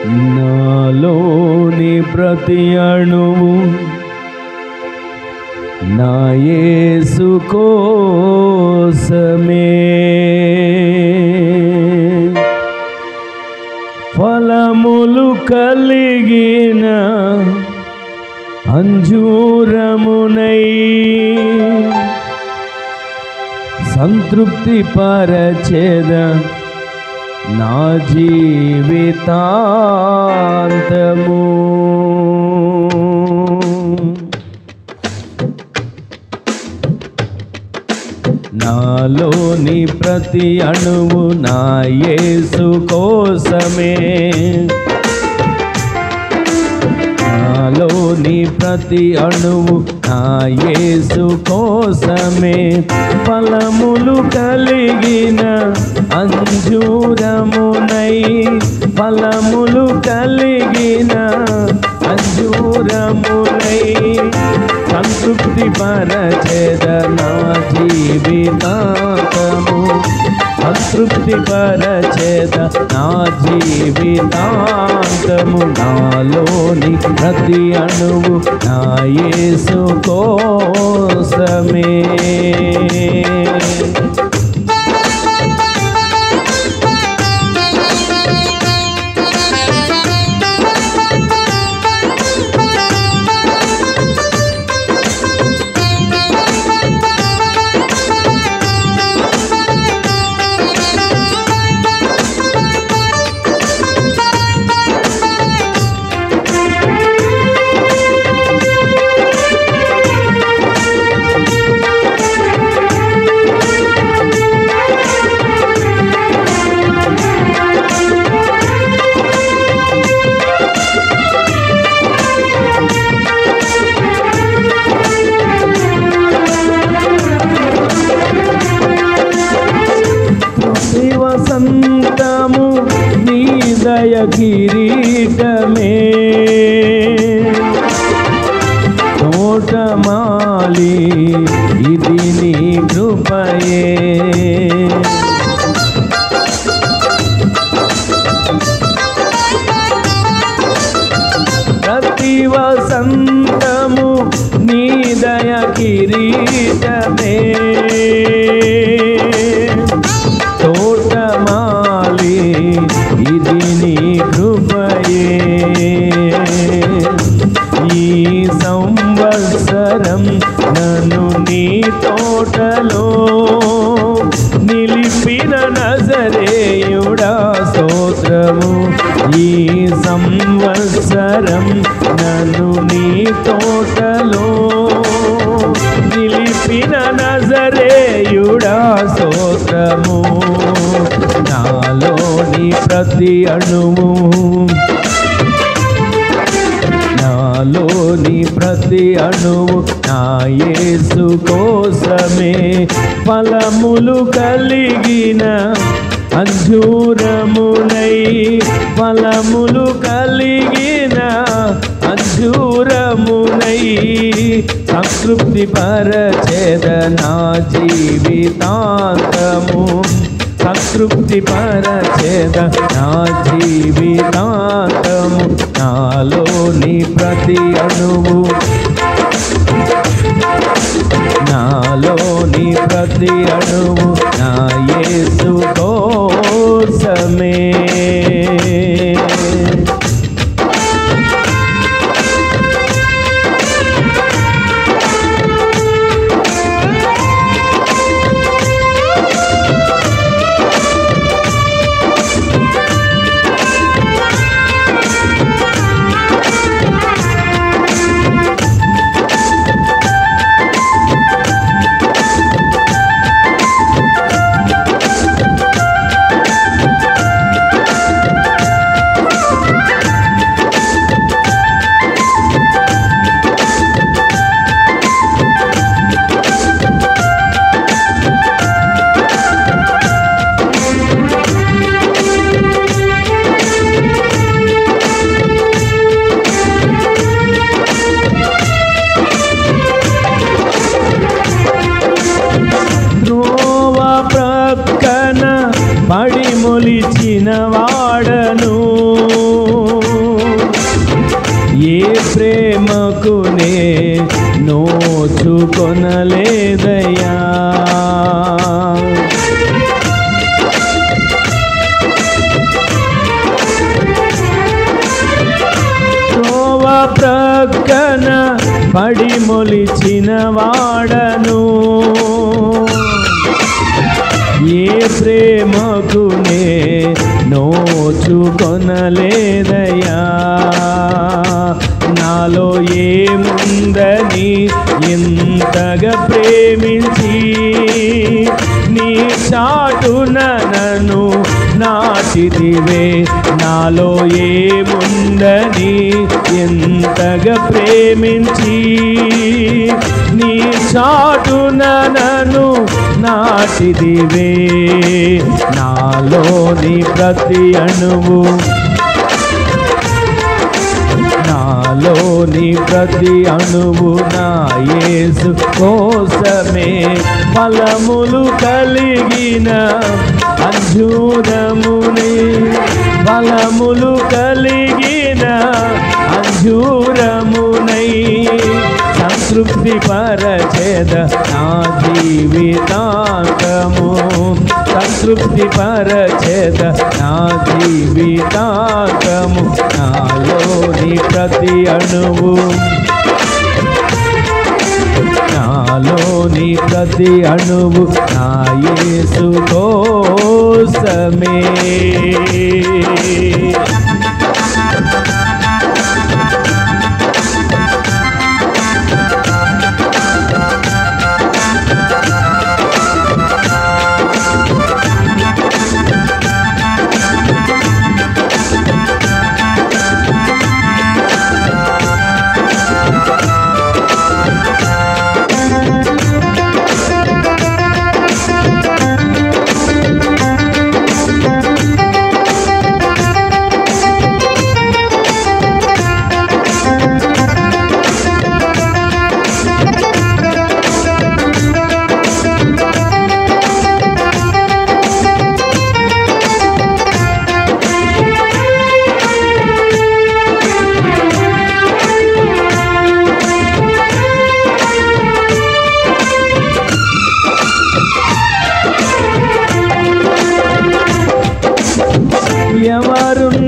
నాలోని ప్రతి అణువు నా యేసు కోసమే, ఫలములు కలిగిన అంజూరమునై సంతృప్తి పరచెద నా జీవితాంతము. నాలోని ప్రతి అణువు నా యేసు కోసమే, నాలోని ప్రతి అణువు నా యేసు కోసమే, ఫలములు కలిగిన అంజూరమునై, ఫలములు కలిగిన అంజూరమునై సంతృప్తి పరచెద నా జీవితాంతము, సంతృప్తి పరచెద నా జీవితాంతము. నాలోని ప్రతి అణువు నా యేసు కోసమే. వసంతము నీ దయ కిరీటమే, తోటమాలి ఇది నీ కృపయే, ప్రతి వసంతము నీ దయ కిరీటమే, తోటమాలి ఇది నీ కృపయే. ఈ సంవత్సరం నన్ను నీ తోటలో నిలిపిన నజరేయుడా స్తోత్రము. ఈ సంవత్సరం నన్ను నీ తోటలో నిలిపిన నజరేయుడా స్తోత్రము. నాలోని ప్రతి అణువు, నాలోని ప్రతి అణువు నా యేసు కోసమే, ఫలములు కలిగిన అంజూరమునై, ఫలములు కలిగిన అంజూరమునై సంతృప్తి పరచెద నా జీవితాంతము, సంతృప్తి పరచెద నా జీవితాంతము. నాలోని ప్రతి అణువు, నాలోని ప్రతి అణువు నా యేసు కోసమే. పడి మొలిచిన వాడను, కొనలేదయ్యా. ప్రక్కన పడి మొలిచిన వాడను, ఏ ప్రేమకు నే నోచుకొనలేదయ్యా. నాలో ఏముందని ఇంతగా ప్రేమించి నీ చాటున నన్ను నాటిదివే. నాలో ఏముందని ఎంతగా ప్రేమించి నీ చాటున నన్ను నాటిదివే. నాలోని ప్రతి అణువు, నాలోని ప్రతి అణువు నా యేసు కోసమే. ఫలములు కలిగిన అంజూరమునే, ఫలములు కలిగిన అంజూరమునై సంతృప్తి పరచేద నా జీవితాంతము. సంతృప్తి పరచేద నా జీవితాంతము. నాలోని ప్రతి అణువు, నాలోని ప్రతి అణువు నా యేసు కోసమే.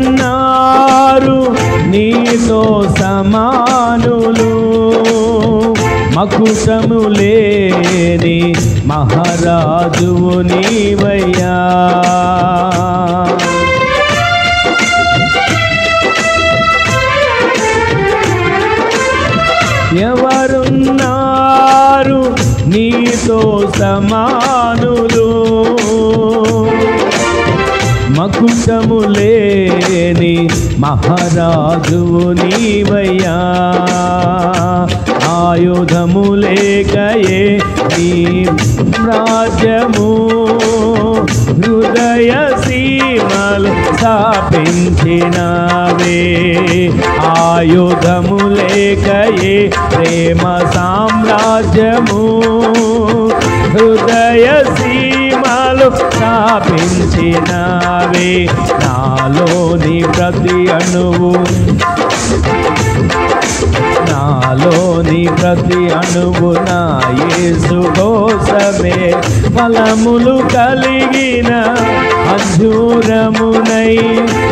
ఎవరున్నారు నీతో సమానులు, మకుటము లేని మహారాజువు నీవయ్యా. ఎవరున్నారు నీతో సమానులు, మకుటము లేని మహారాజువు నీవయ్యా. ఆయుధము లేకయే నీ రాజ్యము హృదయ సీమలు స్థాపించినవే. ఆయుధము లేకయే ప్రేమ సామ్రాజ్యము హృదయ సీమలు స్థాపించినవే. నాలోని ప్రతి అణువు, నాలోని ప్రతి అణువు నా యేసు కోసమే. ఫలములు కలిగిన అంజూరమునై,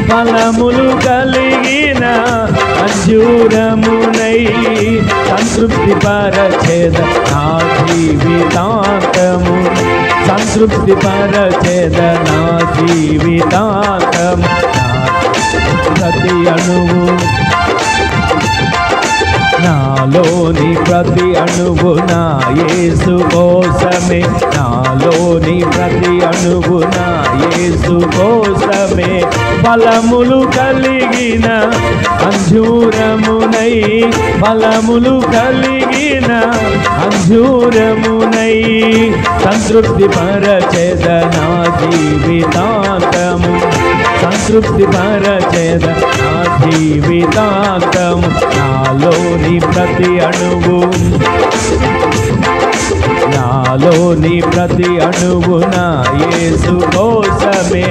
ఫలములు కలిగిన అంజూరమునై సంతృప్తి పరచేద నా జీవితాంతము. సంతృప్తి పరచేద నా జీవితాంతము. ప్రతి అణువు, నాలోని ప్రతి అణువు నా యేసు కోసమే. నాలోని ప్రతి అణువు నా యేసు కోసమే. ఫలములు కలిగిన అంజూరమునై, ఫలములు కలిగిన అంజూరమునై సంతృప్తి పరచేద నా జీవితాంతము. సంతృప్తి పరచేద నా జీవితాంతము. నాలోని ప్రతి అణువు, నాలోని ప్రతి అణువు నా యేసు కోసమే.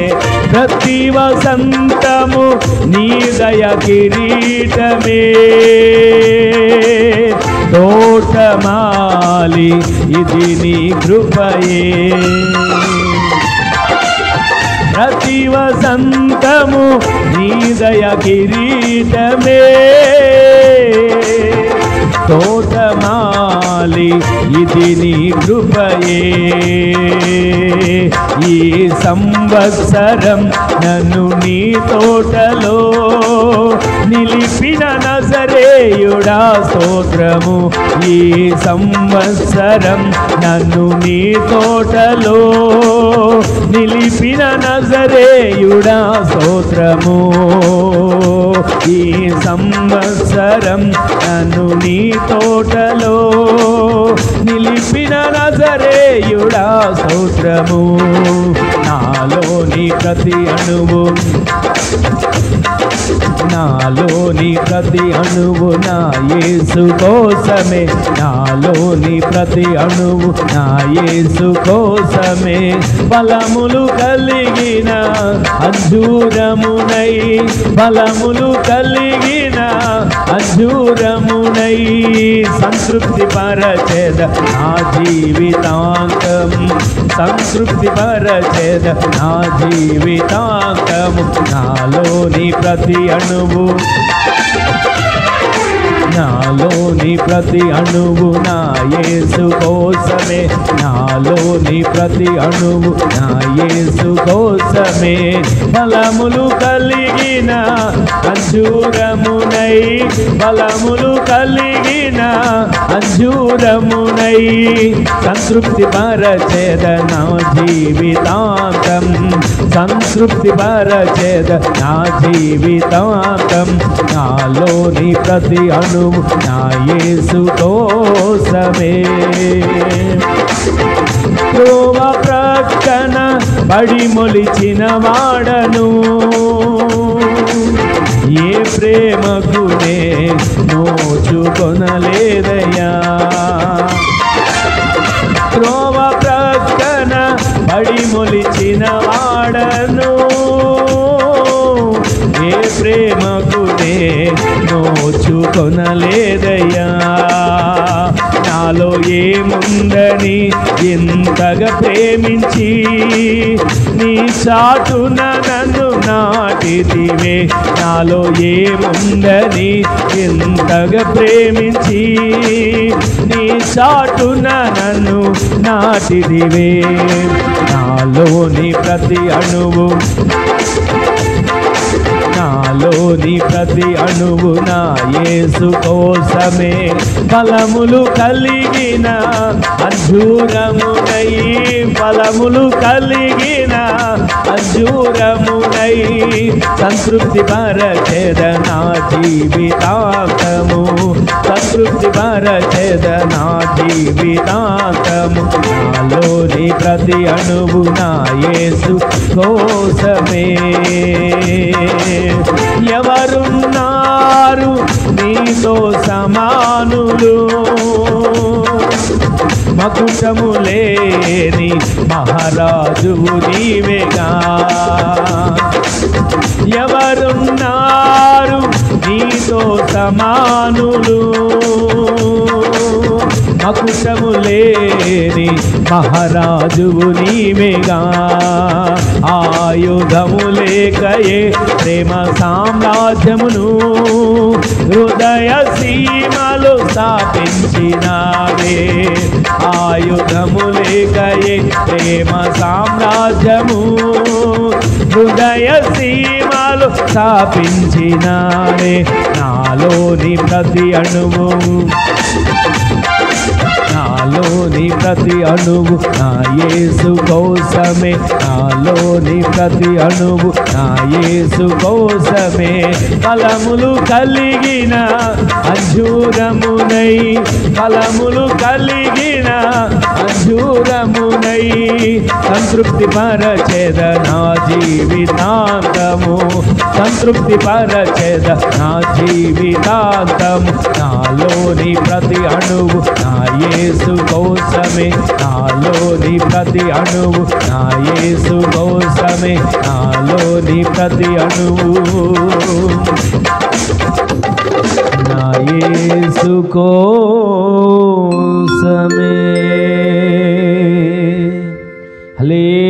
ప్రతి వసంతము నీ దయ కిరీటమే, తోటమాలి ఇది నీ కృపయే ప్రతి వసంతము నీ దయ కిరీటమే తోటమాలి ఇది నీ కృపయే ఈ సంవత్సరం నన్ను నీ తోటలో నిలిపిన నజరేయుడా స్తోత్రము ఈ సంవత్సరం నన్ను నీ తోటలో నిలిపిన నజరేయుడా స్తోత్రము ఈ సంవత్సరం నన్ను నీ తోటలో నిలిపిన నజరేయుడా స్తోత్రము నాలోని ప్రతి అణువు నాలోని ప్రతి అణువు నా యేసు కోసమే నాలోని ప్రతి అణువు నా యేసు కోసమే ఫలములు కలిగిన అంజూరమునై ఫలములు కలిగిన అంజూరమునై సంతృప్తి పరచెద నా జీవితాంతం సంతృప్తి పరచెద నా జీవితాంతము నాలోని ప్రతి అణువు నాలోని ప్రతి అణువు నా యేసు కోసమే నాలోని ప్రతి అణువు నా యేసు కోసమే ఫలములు కలిగిన అంజూరమునై ఫలములు కలిగిన అంజూరమునై సంతృప్తి పరచెద నా జీవితాంతం సంతృప్తి పరచెద నా జీవితాంతం నాలోని ప్రతి అణువు నా యేసు కోసమే త్రోవ ప్రక్కన పడి మొలిచిన వాడను ఏ ప్రేమకు నే నోచుకొనలేదయ్యా త్రోవ ప్రక్కన పడి మొలిచిన వాడను ఏ ప్రేమకు నే నోచుకొనలేదయ్యా నాలో ఏముందని ఎంతగా ప్రేమించి నీ చాటున నన్ను నాటిదివే నాలో ఏముందని ఎంతగా ప్రేమించి నీ చాటున నన్ను నాటిదివే నాలోని ప్రతి అణువు నాలోని ప్రతి అణువు నా యేసు కోసమే ఫలములు కలిగిన అంజూరమునై ఫలములు కలిగిన అంజూరమునై సంతృప్తి పరచెద నా జీవితాంతము సంతృప్తి పరచెద నా జీవితాంతము నాలోని ప్రతి అణువు నా యేసు కోసమే ఎవరున్నారు నీతో సమానులు మకుటము లేని మహారాజువు నీవేగా ఎవరున్నారు నీతో సమానులు మకుటము లేని మహారాజువు నీవేగా ఆయుధము లేకయే ప్రేమ సామ్రాజ్యమును హృదయ సీమలు స్థాపించినావే ఆయుధము లేకయే ప్రేమ సామ్రాజ్యము హృదయ సీమలు స్థాపించినావే నాలోని ప్రతి అణువు నాలోని ప్రతి అణువు నా యేసు కోసమే నాలోని ప్రతి అణువు నా యేసు కోసమే ఫలములు కలిగిన అంజూరమునై ఫలములు కలిగిన అంజూరమునై సంతృప్తి పరచెద నా జీవితాంతము సంతృప్తి పరచెద నా జీవితాంతము నాలోని ప్రతి అణువు నా యేసు కోసమే నాలోని ప్రతి అణువు నా యేసు కోసమే నాలోని ప్రతి అణువు నా యేసు కోసమే. హల్లెలూయా.